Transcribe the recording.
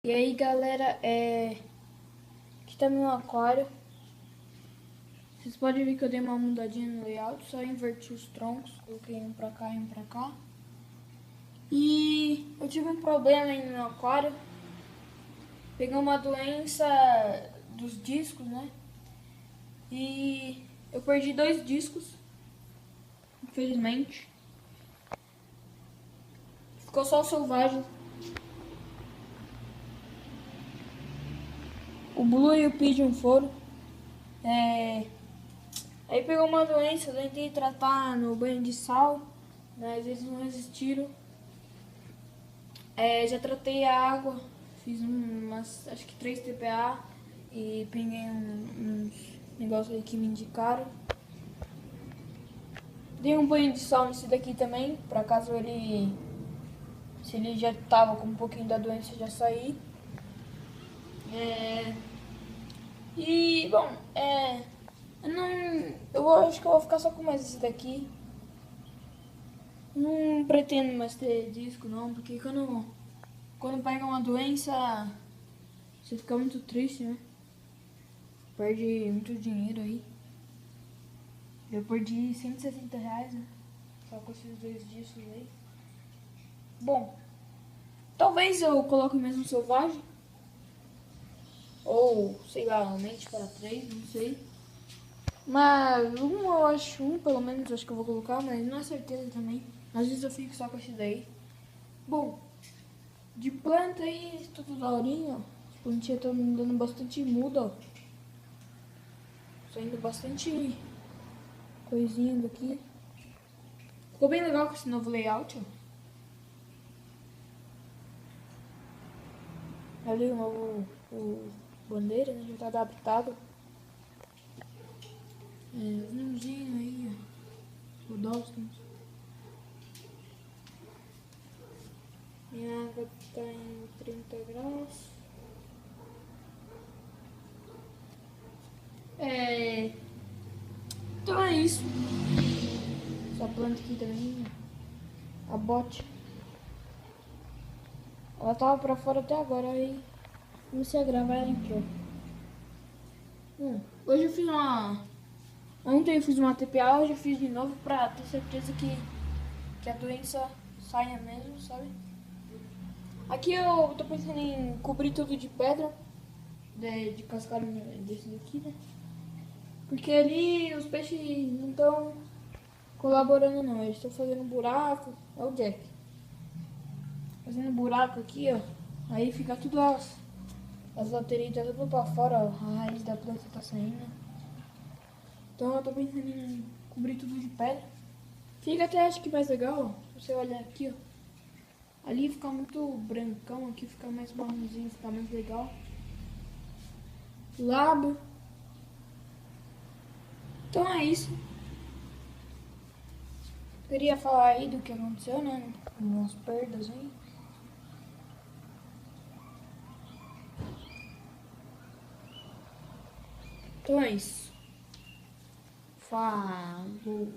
E aí galera, aqui tá meu aquário. Vocês podem ver que eu dei uma mudadinha no layout, só inverti os troncos, coloquei um pra cá e um pra cá. E eu tive um problema aí no meu aquário. Peguei uma doença dos discos, né? E eu perdi 2 discos, infelizmente. Ficou só o selvagem. O Blue e o Pigeon foram. Aí pegou uma doença, eu tentei tratar no banho de sal, mas eles não resistiram. Já tratei a água, fiz acho que 3 TPA e peguei uns negócios aí que me indicaram. Dei um banho de sal nesse daqui também, pra caso se ele já tava com um pouquinho da doença, já sair. Bom, acho que eu vou ficar só com mais esse daqui. Não pretendo mais ter disco não, porque quando pega uma doença, você fica muito triste, né? Perde muito dinheiro aí. Eu perdi R$ 160, né? Só com esses 2 discos aí. Bom, talvez eu coloque mesmo selvagem. Ou, sei lá, aumente para 3, não sei. Mas eu acho, pelo menos, acho que eu vou colocar, mas não é certeza também. Às vezes eu fico só com esse daí. Bom, de planta aí, tudo daorinha, ó. As plantinhas estão me dando bastante muda, ó. Saindo bastante coisinha daqui. Ficou bem legal com esse novo layout, ó. Ali o novo bandeira, né? Já tá adaptado. Vinhozinho aí, ó. O Dawson's. Minha água tá em 30 graus. Então é isso. Essa planta aqui também, a bote. Ela tava pra fora até agora, aí comecei a gravar e ela entrou. Hoje eu fiz Ontem eu fiz uma TPA, hoje eu fiz de novo pra ter certeza que a doença saia mesmo, sabe? Aqui eu tô pensando em cobrir tudo de pedra, de cascalho desse daqui, né? Porque ali os peixes não estão colaborando não, eles estão fazendo buraco, é o Jack. Fazendo buraco aqui, ó, aí fica tudo as lateritas tudo pra fora, ó, a raiz da planta tá saindo. Então eu tô pensando em cobrir tudo de pedra. Fica até acho que mais legal, ó, se você olhar aqui, ó. Ali fica muito brancão, aqui fica mais marronzinho, fica mais legal. Lábio. Então é isso. Queria falar aí do que aconteceu, né? Umas perdas aí. Então é isso. Falou.